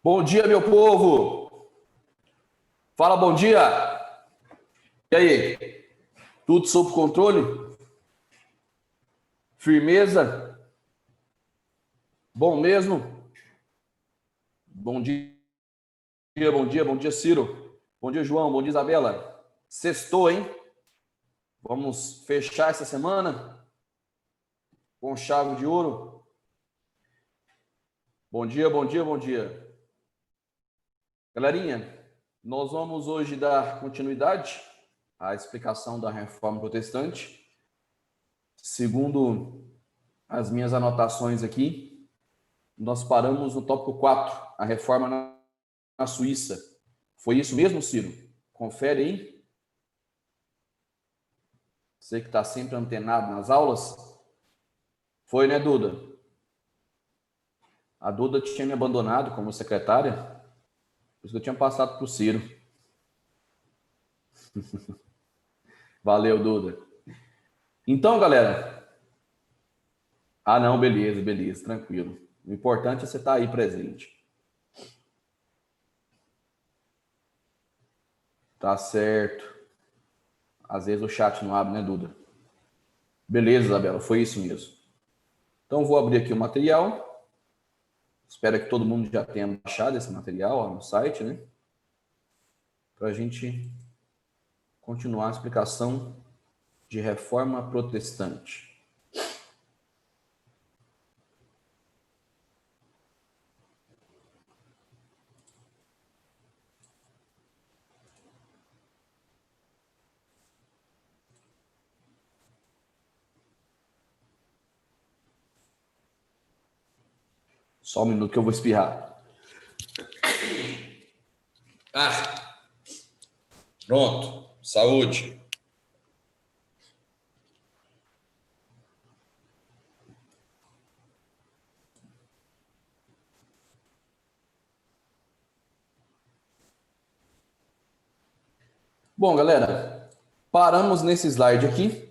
Bom dia, meu povo! Fala, bom dia! E aí? Tudo sob controle? Firmeza? Bom mesmo? Bom dia, bom dia, Ciro. Bom dia, João. Bom dia, Isabela. Sextou, hein? Vamos fechar essa semana com chave de ouro. Bom dia, bom dia, bom dia. Galerinha, nós vamos hoje dar continuidade à explicação da Reforma Protestante. Segundo as minhas anotações aqui, nós paramos no tópico 4, a reforma na Suíça. Foi isso mesmo, Ciro? Confere aí. Você que está sempre antenado nas aulas. Foi, né, Duda? A Duda tinha me abandonado como secretária, por isso que eu tinha passado para o Ciro. Valeu, Duda. Então, galera. Ah, não, beleza, beleza, tranquilo. O importante é você estar aí presente. Tá certo. Às vezes o chat não abre, né, Duda? Beleza, Isabela, foi isso mesmo. Então, vou abrir aqui o material. Espero que todo mundo já tenha baixado esse material ó, no site, né? Para a gente continuar a explicação de reforma protestante. Só um minuto que eu vou espirrar. Ah, pronto. Saúde. Bom, galera, paramos nesse slide aqui.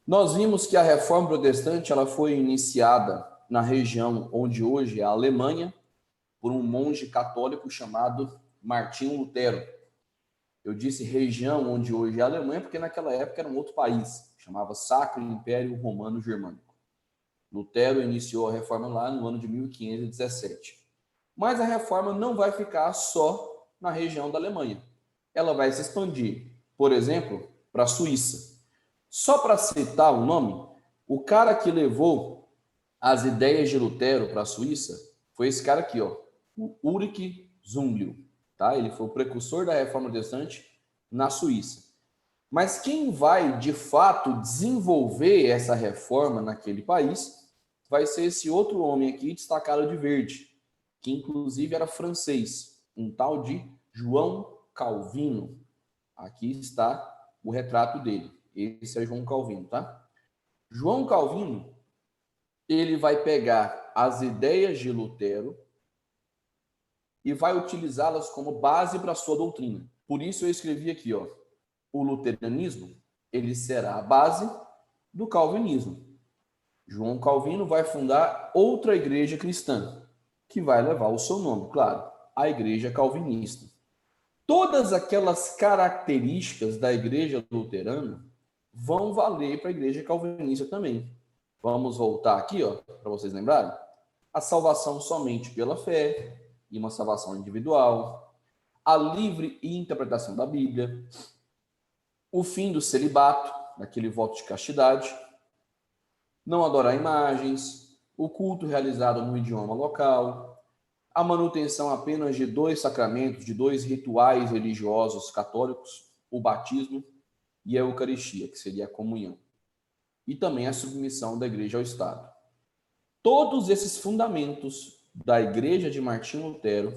Nós vimos que a reforma protestante ela foi iniciada na região onde hoje é a Alemanha por um monge católico chamado Martinho Lutero. Eu disse região onde hoje é a Alemanha porque naquela época era um outro país, chamava Sacro Império Romano Germânico. Lutero iniciou a reforma lá no ano de 1517. Mas a reforma não vai ficar só na região da Alemanha. Ela vai se expandir, por exemplo, para a Suíça. Só para citar o nome, o cara que levou as ideias de Lutero para a Suíça foi esse cara aqui, ó, o Ulrich Zwingli, tá? Ele foi o precursor da reforma protestante na Suíça. Mas quem vai, de fato, desenvolver essa reforma naquele país vai ser esse outro homem aqui, destacado de verde, que inclusive era francês, um tal de João Calvino. Aqui está o retrato dele. Esse é João Calvino, tá? João Calvino, ele vai pegar as ideias de Lutero e vai utilizá-las como base para a sua doutrina. Por isso eu escrevi aqui, ó, o luteranismo, ele será a base do calvinismo. João Calvino vai fundar outra igreja cristã, que vai levar o seu nome, claro, a Igreja Calvinista. Todas aquelas características da igreja luterana vão valer para a igreja calvinista também. Vamos voltar aqui, ó, para vocês lembrarem. A salvação somente pela fé e uma salvação individual, a livre interpretação da Bíblia, o fim do celibato, daquele voto de castidade, não adorar imagens, o culto realizado no idioma local, a manutenção apenas de 2 sacramentos, de 2 rituais religiosos católicos, o batismo e a Eucaristia, que seria a comunhão. E também a submissão da igreja ao Estado. Todos esses fundamentos da igreja de Martinho Lutero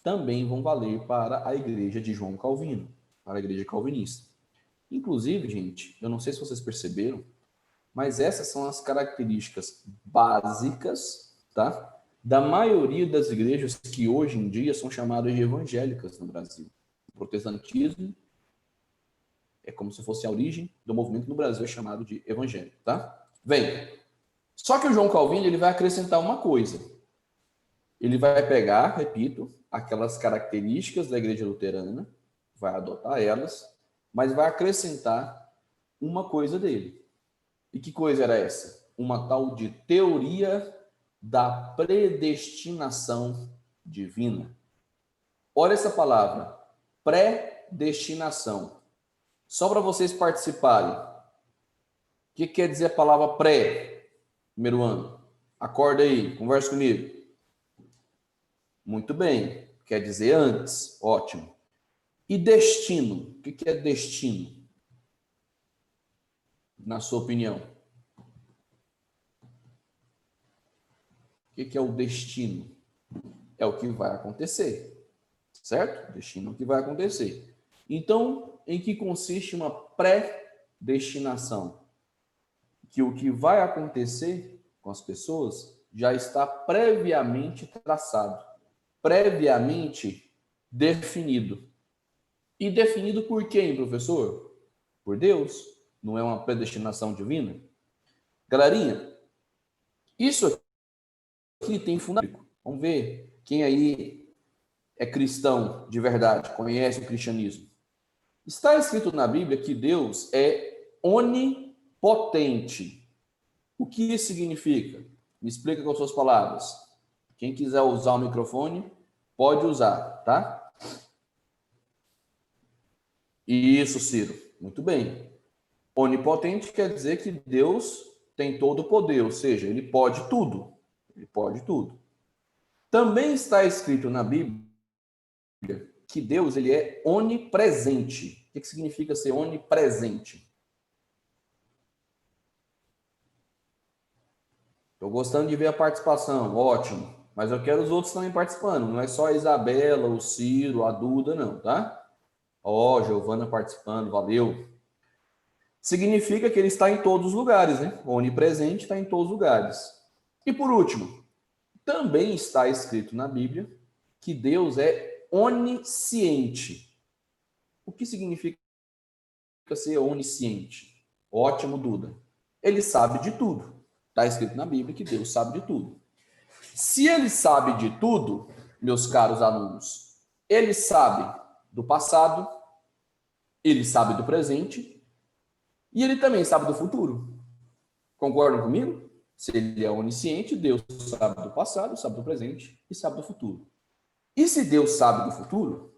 também vão valer para a igreja de João Calvino, para a igreja calvinista. Inclusive, gente, eu não sei se vocês perceberam, mas essas são as características básicas, tá? Da maioria das igrejas que hoje em dia são chamadas de evangélicas no Brasil. O protestantismo é como se fosse a origem do movimento no Brasil, é chamado de evangélico, tá? Vem. Só que o João Calvino ele vai acrescentar uma coisa. Ele vai pegar, repito, aquelas características da igreja luterana, vai adotar elas, mas vai acrescentar uma coisa dele. E que coisa era essa? Uma tal de teoria da predestinação divina. Olha essa palavra, predestinação. Só para vocês participarem. O que quer dizer a palavra pré? Primeiro ano. Acorda aí, conversa comigo. Muito bem. Quer dizer antes. Ótimo. E destino? O que é destino? Na sua opinião? O que é o destino? É o que vai acontecer. Certo? Destino é o que vai acontecer. Então, em que consiste uma predestinação? Que o que vai acontecer com as pessoas já está previamente traçado, previamente definido. E definido por quem, professor? Por Deus. Não é uma predestinação divina? Galerinha, isso aqui tem fundamento. Vamos ver quem aí é cristão de verdade, conhece o cristianismo. Está escrito na Bíblia que Deus é onipotente. O que isso significa? Me explica com as suas palavras. Quem quiser usar o microfone, pode usar, tá? Isso, Ciro. Muito bem. Onipotente quer dizer que Deus tem todo o poder, ou seja, ele pode tudo. Ele pode tudo. Também está escrito na Bíblia que Deus ele é onipresente. O que significa ser onipresente? Estou gostando de ver a participação, ótimo. Mas eu quero os outros também participando. Não é só a Isabela, o Ciro, a Duda, não, tá? Ó, Giovana participando, valeu. Significa que ele está em todos os lugares, né? O onipresente está em todos os lugares. E por último, também está escrito na Bíblia que Deus é onisciente. O que significa ser onisciente? Ótimo, Duda. Ele sabe de tudo. Está escrito na Bíblia que Deus sabe de tudo. Se ele sabe de tudo, meus caros alunos, ele sabe do passado, ele sabe do presente e ele também sabe do futuro. Concordam comigo? Se ele é onisciente, Deus sabe do passado, sabe do presente e sabe do futuro. E se Deus sabe do futuro,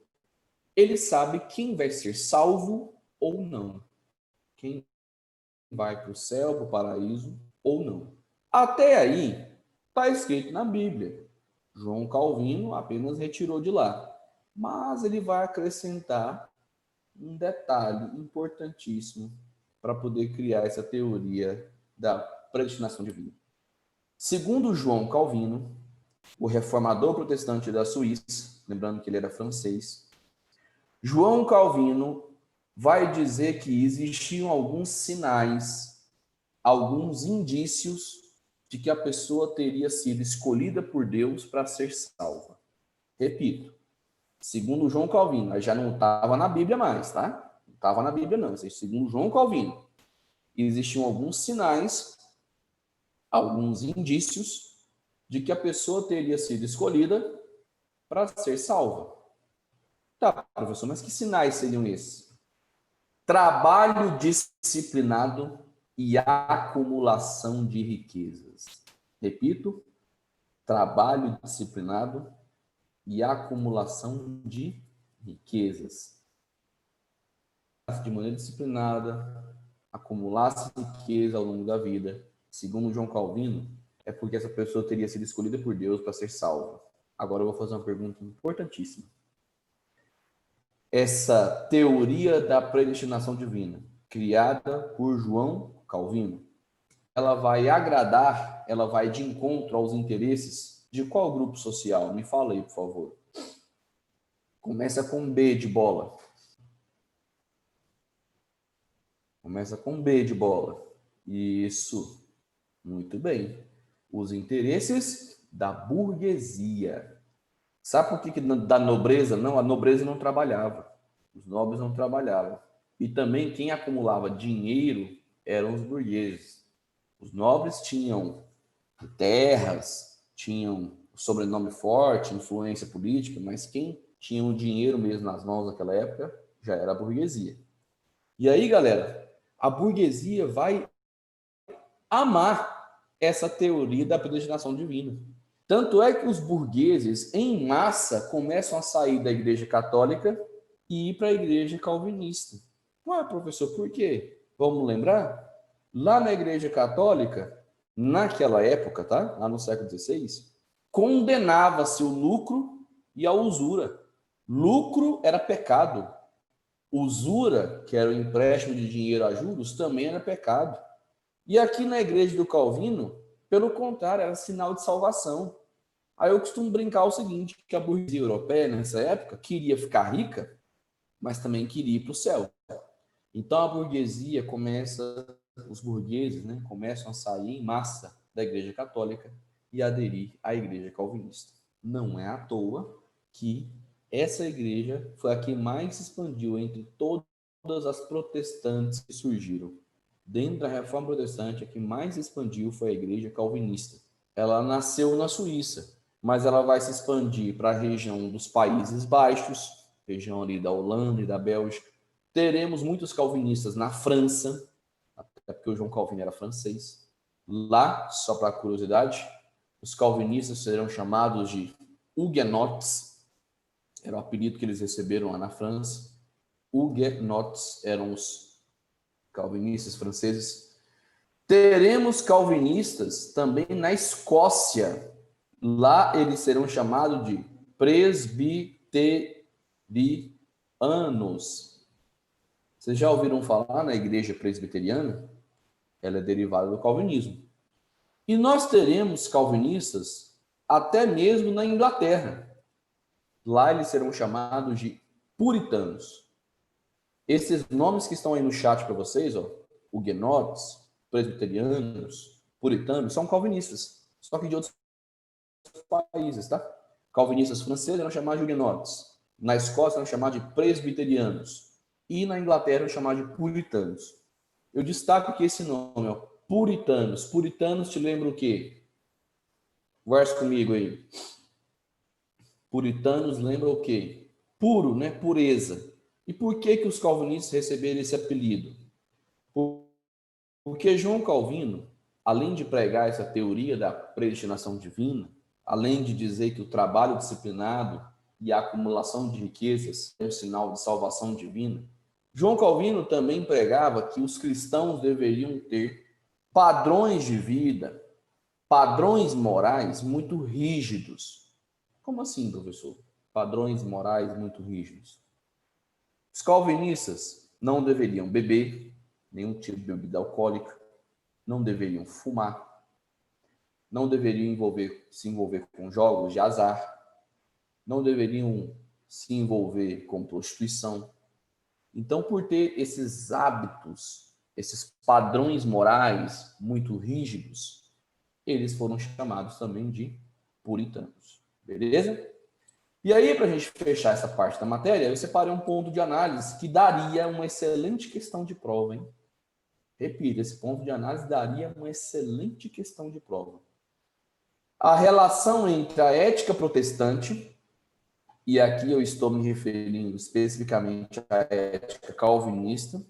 ele sabe quem vai ser salvo ou não. Quem vai para o céu, para o paraíso ou não. Até aí, está escrito na Bíblia. João Calvino apenas retirou de lá. Mas ele vai acrescentar um detalhe importantíssimo para poder criar essa teoria da predestinação divina. Segundo João Calvino, o reformador protestante da Suíça, lembrando que ele era francês, João Calvino vai dizer que existiam alguns sinais, alguns indícios de que a pessoa teria sido escolhida por Deus para ser salva. Repito, segundo João Calvino, mas já não estava na Bíblia mais, tá? Não estava na Bíblia não, segundo João Calvino, existiam alguns sinais, alguns indícios de que a pessoa teria sido escolhida para ser salva. Tá, professor, mas que sinais seriam esses? Trabalho disciplinado e acumulação de riquezas. Repito, trabalho disciplinado e acumulação de riquezas. De maneira disciplinada, acumulasse riqueza ao longo da vida, segundo João Calvino, é porque essa pessoa teria sido escolhida por Deus para ser salva. Agora eu vou fazer uma pergunta importantíssima. Essa teoria da predestinação divina, criada por João Calvino, ela vai agradar, ela vai de encontro aos interesses de qual grupo social? Me fala aí, por favor. Começa com B de bola. Começa com B de bola. Isso. Muito bem. Os interesses da burguesia. Sabe por que da nobreza? Não, a nobreza não trabalhava. Os nobres não trabalhavam. E também quem acumulava dinheiro eram os burgueses. Os nobres tinham terras, tinham sobrenome forte, influência política, mas quem tinha o dinheiro mesmo nas mãos naquela época já era a burguesia. E aí, galera, a burguesia vai amar essa teoria da predestinação divina. Tanto é que os burgueses, em massa, começam a sair da Igreja Católica e ir para a Igreja Calvinista. Ué, professor, por quê? Vamos lembrar? Lá na Igreja Católica, naquela época, tá? Lá no século XVI, condenava-se o lucro e a usura. Lucro era pecado. Usura, que era o empréstimo de dinheiro a juros, também era pecado. E aqui na Igreja do Calvino, pelo contrário, era sinal de salvação. Aí eu costumo brincar o seguinte, que a burguesia europeia, nessa época, queria ficar rica, mas também queria ir para o céu. Então a burguesia começa, os burgueses, né, começam a sair em massa da Igreja Católica e aderir à Igreja Calvinista. Não é à toa que essa igreja foi a que mais se expandiu entre todas as protestantes que surgiram. Dentro da Reforma Protestante, a que mais se expandiu foi a Igreja Calvinista. Ela nasceu na Suíça, mas ela vai se expandir para a região dos Países Baixos, região ali da Holanda e da Bélgica. Teremos muitos calvinistas na França, até porque o João Calvino era francês. Lá, só para curiosidade, os calvinistas serão chamados de huguenots, era o apelido que eles receberam lá na França. Huguenots eram os calvinistas franceses. Teremos calvinistas também na Escócia. Lá eles serão chamados de presbiterianos. Vocês já ouviram falar na igreja presbiteriana? Ela é derivada do calvinismo. E nós teremos calvinistas até mesmo na Inglaterra. Lá eles serão chamados de puritanos. Esses nomes que estão aí no chat para vocês, ó, huguenotes, presbiterianos, puritanos, são calvinistas, só que de outros países, tá? Calvinistas franceses eram chamados de huguenotes, na Escócia eram chamados de presbiterianos e na Inglaterra eram chamados de puritanos. Eu destaco que esse nome, ó, puritanos. Puritanos te lembra o quê? Verso comigo aí. Puritanos lembra o quê? Puro, né? Pureza. E por que que os calvinistas receberam esse apelido? Porque João Calvino, além de pregar essa teoria da predestinação divina, além de dizer que o trabalho disciplinado e a acumulação de riquezas é um sinal de salvação divina, João Calvino também pregava que os cristãos deveriam ter padrões de vida, padrões morais muito rígidos. Como assim, professor? Padrões morais muito rígidos. Os calvinistas não deveriam beber nenhum tipo de bebida alcoólica, não deveriam fumar, não deveriam se envolver com jogos de azar, não deveriam se envolver com prostituição. Então, por ter esses hábitos, esses padrões morais muito rígidos, eles foram chamados também de puritanos. Beleza? E aí, para a gente fechar essa parte da matéria, eu separei um ponto de análise que daria uma excelente questão de prova, hein? Repito, esse ponto de análise daria uma excelente questão de prova. A relação entre a ética protestante, e aqui eu estou me referindo especificamente à ética calvinista,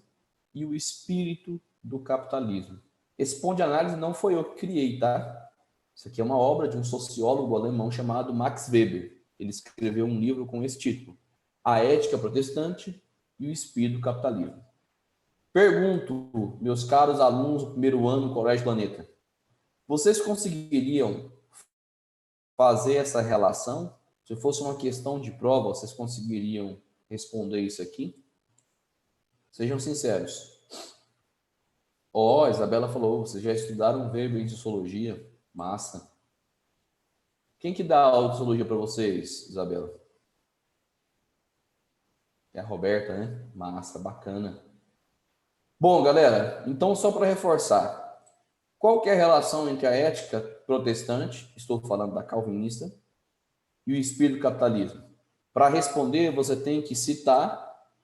e o espírito do capitalismo. Esse ponto de análise não foi eu que criei, tá? Isso aqui é uma obra de um sociólogo alemão chamado Max Weber. Ele escreveu um livro com esse título: A Ética Protestante e o Espírito do Capitalismo. Pergunto, meus caros alunos do primeiro ano do Colégio Planeta, vocês conseguiriam fazer essa relação? Se fosse uma questão de prova, vocês conseguiriam responder isso aqui? Sejam sinceros. Ó, Isabela falou, vocês já estudaram Weber em Sociologia? Massa. Quem que dá aula de Sociologia para vocês, Isabela? É a Roberta, né? Massa, bacana. Bom, galera, então só para reforçar, qual que é a relação entre a ética protestante, estou falando da calvinista, e o espírito do capitalismo? Para responder, você tem que citar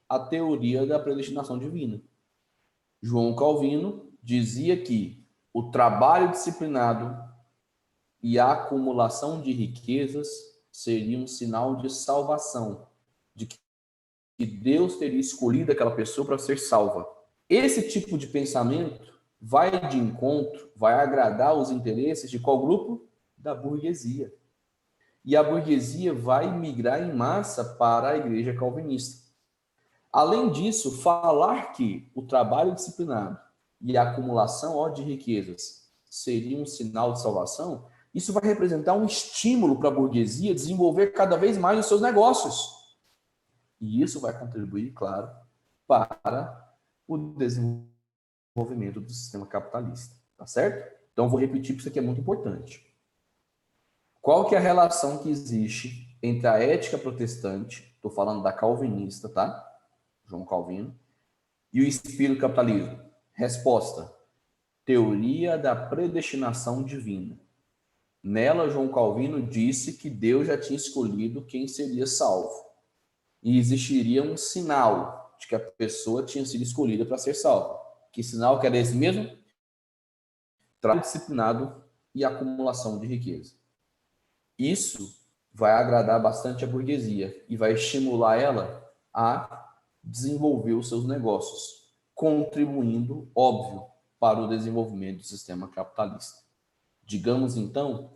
a teoria da predestinação divina. João Calvino dizia que o trabalho disciplinado e a acumulação de riquezas seria um sinal de salvação, de que Deus teria escolhido aquela pessoa para ser salva. Esse tipo de pensamento vai de encontro, vai agradar os interesses de qual grupo? Da burguesia. E a burguesia vai migrar em massa para a igreja calvinista. Além disso, falar que o trabalho disciplinado e a acumulação de riquezas seria um sinal de salvação, isso vai representar um estímulo para a burguesia desenvolver cada vez mais os seus negócios. E isso vai contribuir, claro, para o desenvolvimento do sistema capitalista. Tá certo? Então, vou repetir, porque isso aqui é muito importante. Qual que é a relação que existe entre a ética protestante, estou falando da calvinista, tá? João Calvino, e o espírito do capitalismo? Resposta: teoria da predestinação divina. Nela, João Calvino disse que Deus já tinha escolhido quem seria salvo. E existiria um sinal de que a pessoa tinha sido escolhida para ser salva. Que sinal que era esse mesmo? Trabalho disciplinado e acumulação de riqueza. Isso vai agradar bastante a burguesia e vai estimular ela a desenvolver os seus negócios, contribuindo, óbvio, para o desenvolvimento do sistema capitalista. Digamos, então,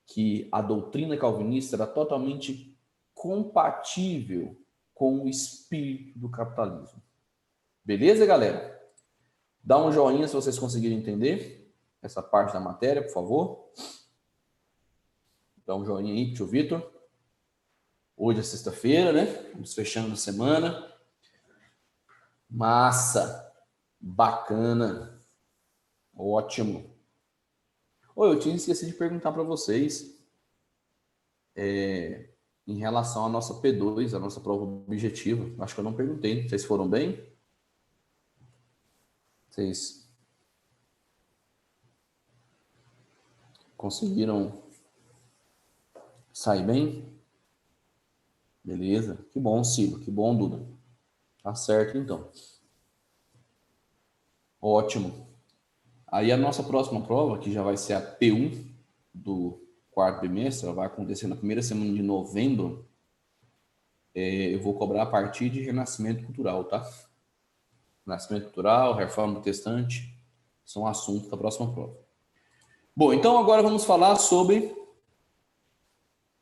que a doutrina calvinista era totalmente compatível com o espírito do capitalismo. Beleza, galera? Dá um joinha se vocês conseguirem entender essa parte da matéria, por favor. Dá um joinha aí, tio Vitor. Hoje é sexta-feira, né? Estamos fechando a semana. Massa! Bacana! Ótimo! Eu tinha esquecido de perguntar para vocês em relação à nossa P2, a nossa prova objetiva. Acho que eu não perguntei. Vocês foram bem? Vocês conseguiram sair bem? Beleza. Que bom, Ciro. Que bom, Duda. Tá certo, então. Ótimo. Aí a nossa próxima prova, que já vai ser a P1 do quarto bimestre, ela vai acontecer na primeira semana de novembro. Eu vou cobrar a partir de renascimento cultural, tá? Renascimento cultural, reforma protestante, são assuntos da próxima prova. Bom, então agora vamos falar sobre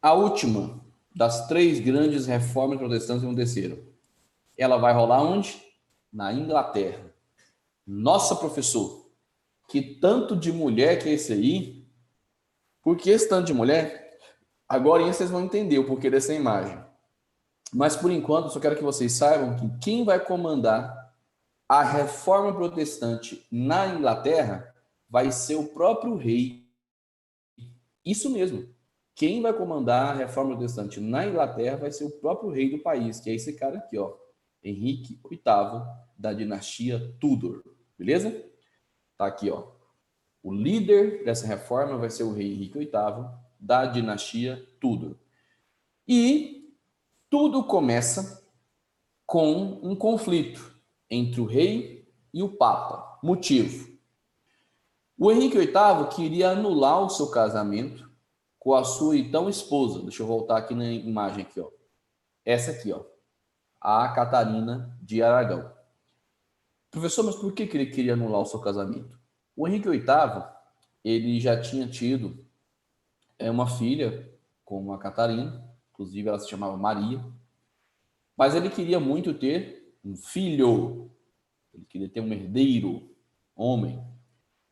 a última das 3 grandes reformas protestantes que aconteceram. Ela vai rolar onde? Na Inglaterra. Nossa, professor, que tanto de mulher que é esse aí? Por que esse tanto de mulher? Agora vocês vão entender o porquê dessa imagem. Mas, por enquanto, eu só quero que vocês saibam que quem vai comandar a reforma protestante na Inglaterra vai ser o próprio rei. Isso mesmo. Quem vai comandar a reforma protestante na Inglaterra vai ser o próprio rei do país, que é esse cara aqui, ó, Henrique VIII, da dinastia Tudor. Beleza? Tá aqui, ó. O líder dessa reforma vai ser o rei Henrique VIII, da dinastia Tudor. E tudo começa com um conflito entre o rei e o papa. Motivo: o Henrique VIII queria anular o seu casamento com a sua então esposa. Deixa eu voltar aqui na imagem aqui, ó. Essa aqui, ó. A Catarina de Aragão. Professor, mas por que ele queria anular o seu casamento? O Henrique VIII, ele já tinha tido uma filha com a Catarina, inclusive ela se chamava Maria, mas ele queria muito ter um filho, ele queria ter um herdeiro, homem,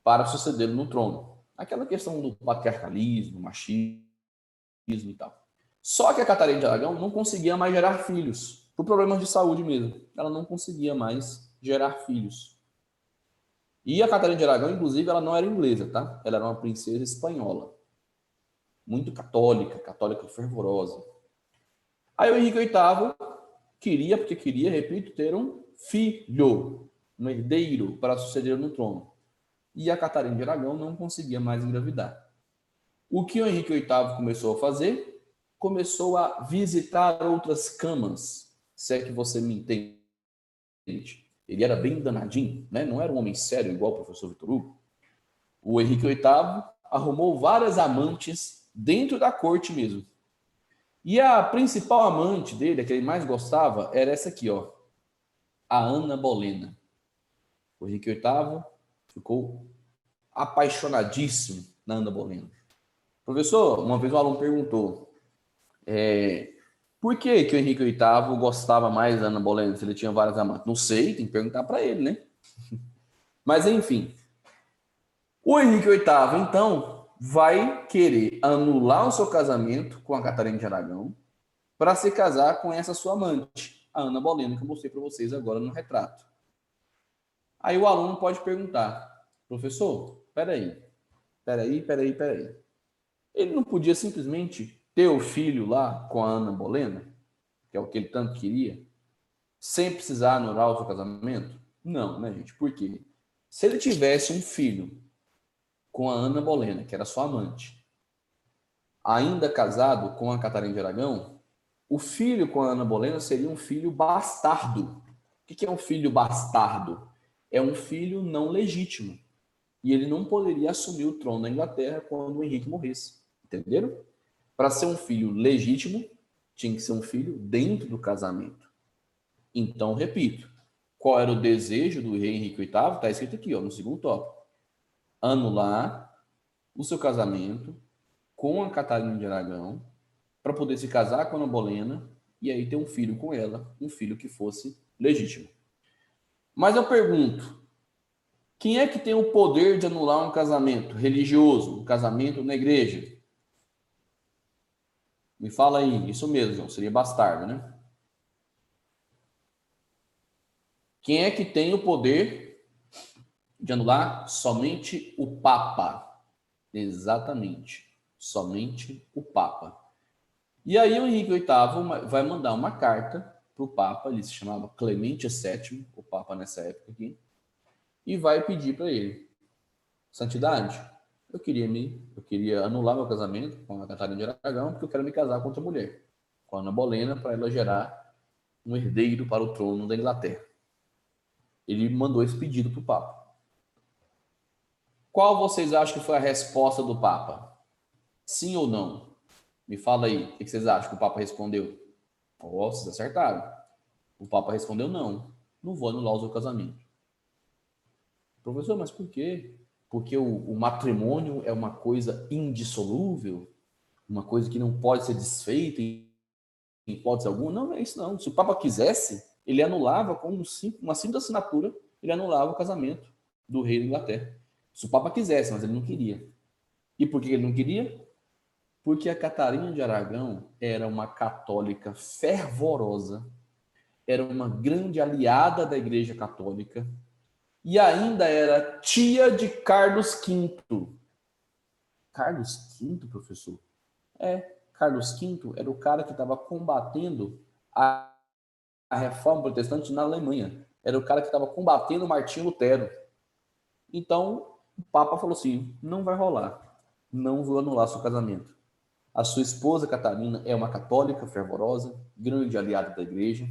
para sucedê-lo no trono. Aquela questão do patriarcalismo, machismo e tal. Só que a Catarina de Aragão não conseguia mais gerar filhos, por problemas de saúde mesmo. Ela não conseguia mais gerar filhos. E a Catarina de Aragão, inclusive, ela não era inglesa, tá? Ela era uma princesa espanhola. Muito católica, católica fervorosa. Aí o Henrique VIII queria, porque queria, repito, ter um filho, um herdeiro para suceder no trono. E a Catarina de Aragão não conseguia mais engravidar. O que o Henrique VIII começou a fazer? Começou a visitar outras camas, se é que você me entende. Ele era bem danadinho, né? Não era um homem sério igual o professor Vitor Hugo. O Henrique VIII arrumou várias amantes dentro da corte mesmo. E a principal amante dele, a que ele mais gostava, era essa aqui, ó, a Ana Bolena. O Henrique VIII ficou apaixonadíssimo na Ana Bolena. Professor, uma vez um aluno perguntou por que o Henrique VIII gostava mais da Ana Bolena, se ele tinha várias amantes. Não sei, tem que perguntar para ele, né? Mas, enfim, o Henrique VIII, então, vai querer anular o seu casamento com a Catarina de Aragão para se casar com essa sua amante, a Ana Bolena, que eu mostrei para vocês agora no retrato. Aí o aluno pode perguntar, professor, peraí. Ele não podia simplesmente ter o filho lá com a Ana Bolena, que é o que ele tanto queria, sem precisar anular o seu casamento? Não, né, gente? Por quê? Se ele tivesse um filho com a Ana Bolena, que era sua amante, ainda casado com a Catarina de Aragão, o filho com a Ana Bolena seria um filho bastardo. O que é um filho bastardo? É um filho não legítimo. E ele não poderia assumir o trono da Inglaterra quando o Henrique morresse. Entenderam? Para ser um filho legítimo, tinha que ser um filho dentro do casamento. Então, repito, qual era o desejo do rei Henrique VIII? Está escrito aqui, ó, no segundo tópico. Anular o seu casamento com a Catarina de Aragão para poder se casar com a Ana Bolena e aí ter um filho com ela, um filho que fosse legítimo. Mas eu pergunto, quem é que tem o poder de anular um casamento religioso, um casamento na igreja? Me fala aí, isso mesmo, seria bastardo, né? Quem é que tem o poder de anular? Somente o Papa. Exatamente, somente o Papa. E aí o Henrique VIII vai mandar uma carta para o Papa, ele se chamava Clemente VII, o Papa nessa época aqui, e vai pedir para ele, santidade, eu queria anular meu casamento com a Catarina de Aragão, porque eu quero me casar com outra mulher, com a Ana Bolena, para ela gerar um herdeiro para o trono da Inglaterra. Ele mandou esse pedido para o Papa. Qual vocês acham que foi a resposta do Papa? Sim ou não? Me fala aí, o que vocês acham que o Papa respondeu? Oh, vocês acertaram. O Papa respondeu não vou anular o seu casamento. Professor, mas por quê? Porque o matrimônio é uma coisa indissolúvel, uma coisa que não pode ser desfeita em hipótese alguma? Não é isso não. Se o Papa quisesse, ele anulava com uma simples assinatura, ele anulava o casamento do rei da Inglaterra. Se o Papa quisesse, mas ele não queria. E por que ele não queria? Porque a Catarina de Aragão era uma católica fervorosa, era uma grande aliada da Igreja Católica e ainda era tia de Carlos V. Carlos V, professor? Carlos V era o cara que estava combatendo a reforma protestante na Alemanha. Era o cara que estava combatendo Martinho Lutero. Então, o Papa falou assim, não vai rolar, não vou anular seu casamento. A sua esposa, Catarina, é uma católica fervorosa, grande aliada da igreja.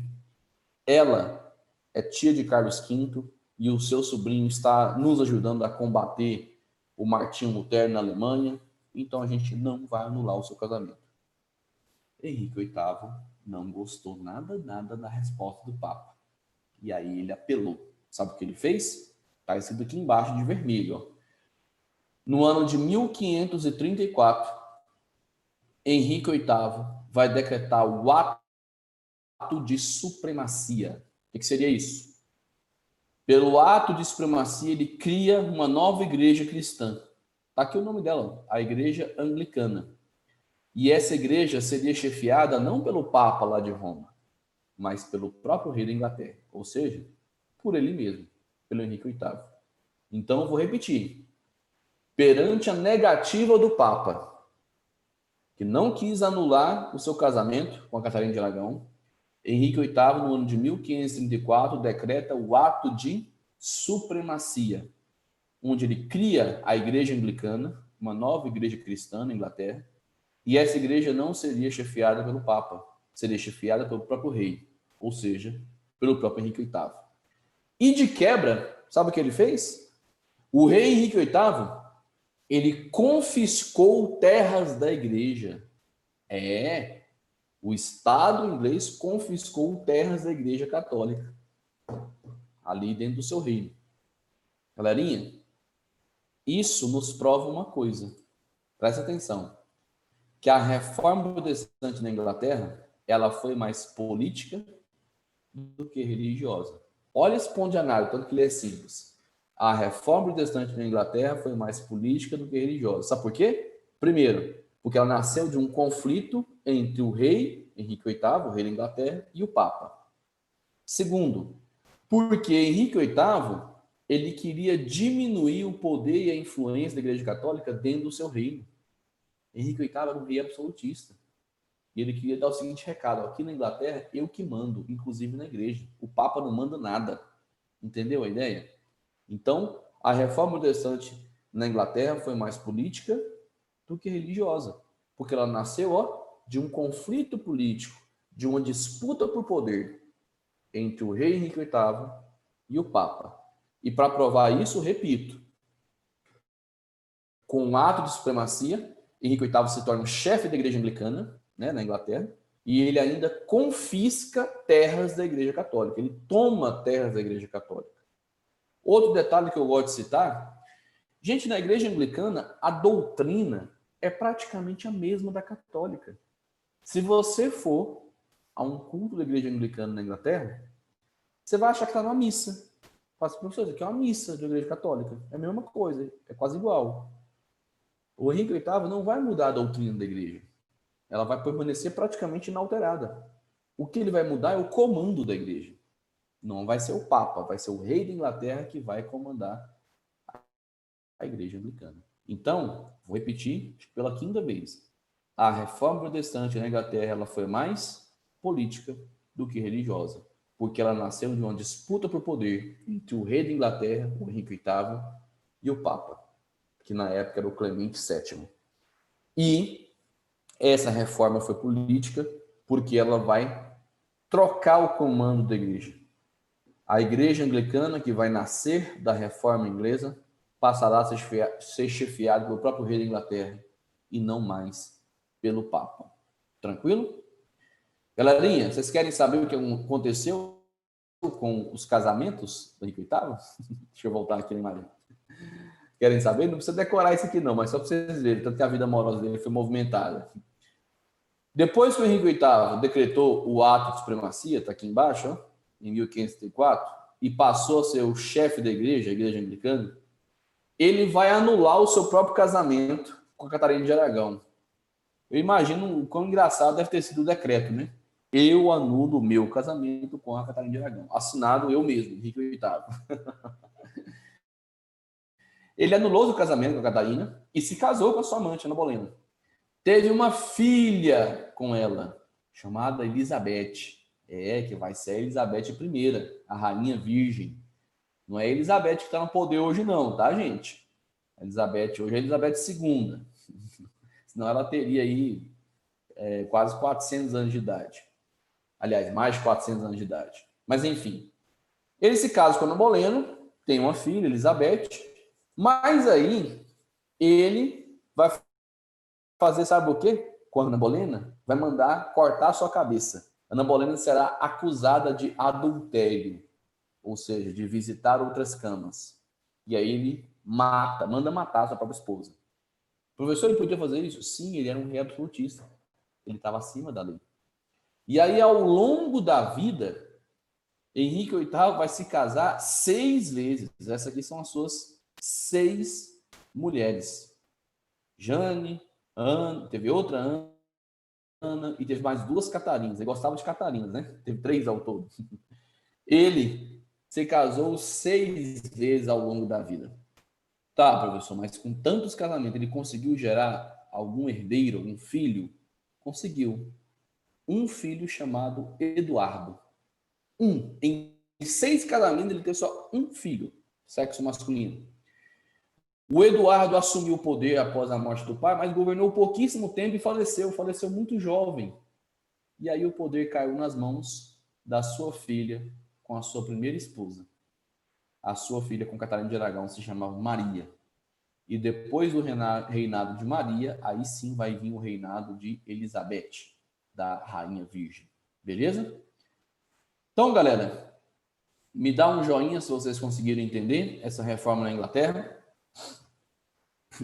Ela é tia de Carlos V e o seu sobrinho está nos ajudando a combater o Martinho Lutero na Alemanha. Então a gente não vai anular o seu casamento. Henrique VIII não gostou nada da resposta do Papa. E aí ele apelou. Sabe o que ele fez? Está escrito aqui embaixo de vermelho. Ó. No ano de 1534, Henrique VIII vai decretar o ato de supremacia. O que seria isso? Pelo ato de supremacia, ele cria uma nova igreja cristã. Está aqui o nome dela, a Igreja Anglicana. E essa igreja seria chefiada não pelo Papa lá de Roma, mas pelo próprio rei da Inglaterra, ou seja, por ele mesmo, pelo Henrique VIII. Então, eu vou repetir. Perante a negativa do Papa, que não quis anular o seu casamento com a Catarina de Aragão, Henrique VIII, no ano de 1534, decreta o ato de supremacia, onde ele cria a Igreja Anglicana, uma nova igreja cristã na Inglaterra, e essa igreja não seria chefiada pelo Papa, seria chefiada pelo próprio rei, ou seja, pelo próprio Henrique VIII. E de quebra, sabe o que ele fez? O rei Henrique VIII Ele confiscou terras da igreja. O Estado inglês confiscou terras da igreja católica, ali dentro do seu reino. Galerinha, isso nos prova uma coisa. Presta atenção. Que a reforma protestante na Inglaterra, ela foi mais política do que religiosa. Olha esse ponto de análise, tanto que ele é simples. A reforma protestante na Inglaterra foi mais política do que religiosa. Sabe por quê? Primeiro, porque ela nasceu de um conflito entre o rei, Henrique VIII, o rei da Inglaterra, e o Papa. Segundo, porque Henrique VIII, ele queria diminuir o poder e a influência da Igreja Católica dentro do seu reino. Henrique VIII era um rei absolutista. E ele queria dar o seguinte recado: aqui na Inglaterra, eu que mando, inclusive na igreja. O Papa não manda nada. Entendeu a ideia? Então, a reforma protestante na Inglaterra foi mais política do que religiosa. Porque ela nasceu de um conflito político, de uma disputa por poder entre o rei Henrique VIII e o Papa. E para provar isso, repito, com um ato de supremacia, Henrique VIII se torna o chefe da igreja anglicana, né, na Inglaterra, e ele ainda confisca terras da igreja católica, ele toma terras da igreja católica. Outro detalhe que eu gosto de citar, gente, na igreja anglicana, a doutrina é praticamente a mesma da católica. Se você for a um culto da igreja anglicana na Inglaterra, você vai achar que está numa missa. Fala assim, professor, isso aqui é uma missa da igreja católica. É a mesma coisa, é quase igual. O Henrique VIII não vai mudar a doutrina da igreja. Ela vai permanecer praticamente inalterada. O que ele vai mudar é o comando da igreja. Não vai ser o Papa, vai ser o rei da Inglaterra que vai comandar a igreja anglicana. Então, vou repetir pela quinta vez. A reforma protestante na Inglaterra ela foi mais política do que religiosa, porque ela nasceu de uma disputa por poder entre o rei da Inglaterra, o Henrique VIII, e o Papa, que na época era o Clemente VII. E essa reforma foi política porque ela vai trocar o comando da igreja. A igreja anglicana, que vai nascer da reforma inglesa, passará a ser chefiada pelo próprio rei da Inglaterra e não mais pelo Papa. Tranquilo? Galerinha, vocês querem saber o que aconteceu com os casamentos do Henrique VIII? Deixa eu voltar aqui na imagem. Querem saber? Não precisa decorar isso aqui não, mas só para vocês verem, tanto que a vida amorosa dele foi movimentada. Depois que o Henrique VIII decretou o ato de supremacia, está aqui embaixo, ó, em 1534, e passou a ser o chefe da igreja, a igreja anglicana, ele vai anular o seu próprio casamento com a Catarina de Aragão. Eu imagino o quão engraçado deve ter sido o decreto, né? Eu anulo o meu casamento com a Catarina de Aragão. Assinado eu mesmo, Henrique VIII. Ele anulou o casamento com a Catarina e se casou com a sua amante, Ana Bolena. Teve uma filha com ela, chamada Elizabeth. Que vai ser a Elizabeth I, a rainha virgem. Não é a Elizabeth que está no poder hoje não, tá, gente? A Elizabeth hoje é a Elizabeth II. Senão ela teria aí quase 400 anos de idade. Aliás, mais de 400 anos de idade. Mas, enfim. Ele se casa com a Ana Bolena, tem uma filha, Elizabeth, mas aí ele vai fazer, sabe o quê? Com a Ana Bolena? Vai mandar cortar a sua cabeça. Ana Bolena será acusada de adultério, ou seja, de visitar outras camas. E aí ele manda matar a sua própria esposa. O professor, ele podia fazer isso? Sim, ele era um rei absolutista. Ele estava acima da lei. E aí, ao longo da vida, Henrique VIII vai se casar 6 vezes. Essas aqui são as suas 6 mulheres. Jane, Ana, teve outra Ana e teve mais 2 Catarinas. Ele gostava de Catarinas, né? Teve 3 ao todo. Ele se casou 6 vezes ao longo da vida. Tá, professor, mas com tantos casamentos, ele conseguiu gerar algum herdeiro, um filho? Conseguiu. Um filho chamado Eduardo. Em 6 casamentos, ele teve só um filho, sexo masculino. O Eduardo assumiu o poder após a morte do pai, mas governou pouquíssimo tempo e faleceu muito jovem. E aí o poder caiu nas mãos da sua filha com a sua primeira esposa. A sua filha com Catarina de Aragão se chamava Maria. E depois do reinado de Maria, aí sim vai vir o reinado de Elizabeth, da Rainha Virgem. Beleza? Então, galera, me dá um joinha se vocês conseguiram entender essa reforma na Inglaterra.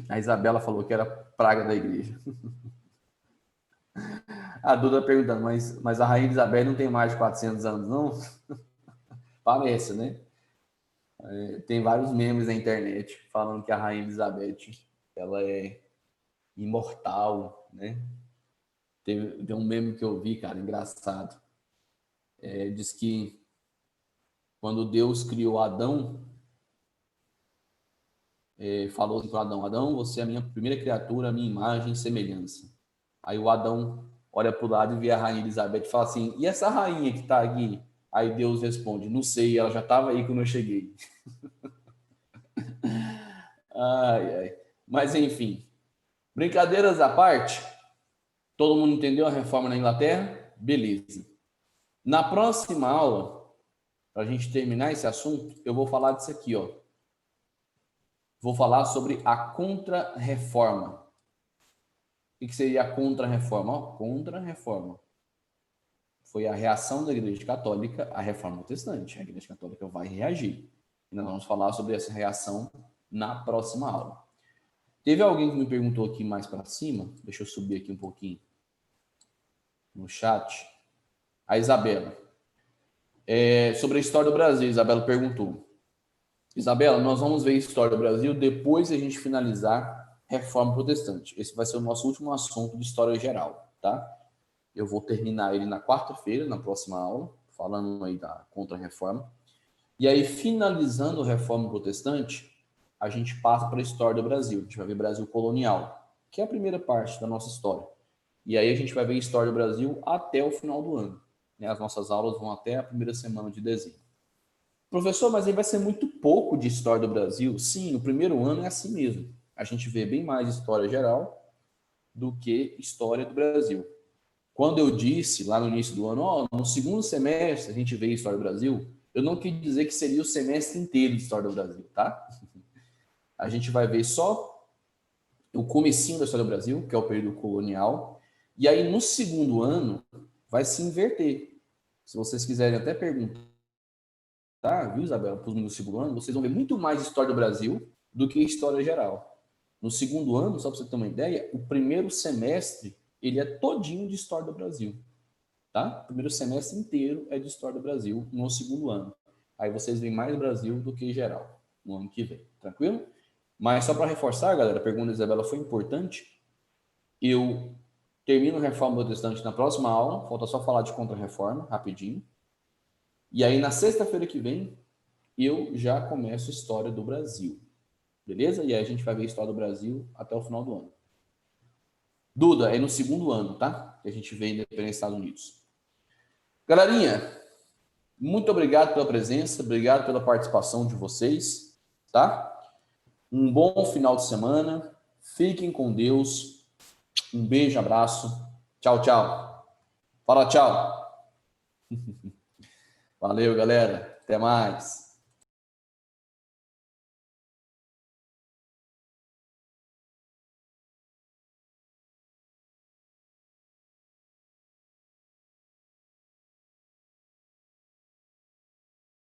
A Isabela falou que era praga da igreja. A Duda perguntando, mas a Rainha Elizabeth não tem mais de 400 anos, não? Parece, né? Tem vários memes na internet falando que a Rainha Elizabeth ela é imortal, né? Tem um meme que eu vi, cara, engraçado. Diz que quando Deus criou Adão, falou assim para Adão, Adão, você é a minha primeira criatura, a minha imagem e semelhança. Aí o Adão olha para o lado e vê a Rainha Elizabeth e fala assim, e essa rainha que está aqui? Aí Deus responde, não sei, ela já estava aí quando eu cheguei. Ai, ai. Mas enfim, brincadeiras à parte, todo mundo entendeu a reforma na Inglaterra? Beleza. Na próxima aula, para a gente terminar esse assunto, eu vou falar disso aqui, ó. Vou falar sobre a contra-reforma. O que seria a contra-reforma? Contra-reforma foi a reação da Igreja Católica à reforma protestante. A Igreja Católica vai reagir. E nós vamos falar sobre essa reação na próxima aula. Teve alguém que me perguntou aqui mais para cima, deixa eu subir aqui um pouquinho no chat. A Isabela. Sobre a história do Brasil, Isabela perguntou. Isabela, nós vamos ver a história do Brasil depois de a gente finalizar reforma protestante. Esse vai ser o nosso último assunto de história geral, tá? Eu vou terminar ele na quarta-feira, na próxima aula, falando aí da contra-reforma. E aí, finalizando a reforma protestante, a gente passa para a história do Brasil. A gente vai ver Brasil colonial, que é a primeira parte da nossa história. E aí a gente vai ver a história do Brasil até o final do ano. As nossas aulas vão até a primeira semana de dezembro. Professor, mas aí vai ser muito pouco de história do Brasil? Sim, o primeiro ano é assim mesmo. A gente vê bem mais história geral do que história do Brasil. Quando eu disse lá no início do ano, no segundo semestre a gente vê a história do Brasil, eu não quis dizer que seria o semestre inteiro de história do Brasil, tá? A gente vai ver só o comecinho da história do Brasil, que é o período colonial, e aí no segundo ano vai se inverter. Se vocês quiserem até perguntar, viu, Isabela, para os no segundo ano, vocês vão ver muito mais história do Brasil do que história geral. No segundo ano, só para você ter uma ideia, o primeiro semestre ele é todinho de história do Brasil, tá? O primeiro semestre inteiro é de história do Brasil no segundo ano. Aí vocês veem mais Brasil do que geral no ano que vem, tranquilo? Mas só para reforçar, galera, a pergunta da Isabela foi importante. Eu termino a Reforma Protestante na próxima aula, falta só falar de Contra-Reforma, rapidinho. E aí, na sexta-feira que vem, eu já começo a história do Brasil. Beleza? E aí a gente vai ver a história do Brasil até o final do ano. Duda, é no segundo ano, tá? Que a gente vê a independência dos Estados Unidos. Galerinha, muito obrigado pela presença, obrigado pela participação de vocês, tá? Um bom final de semana, fiquem com Deus, um beijo, abraço, tchau, tchau. Fala tchau. Valeu, galera, até mais.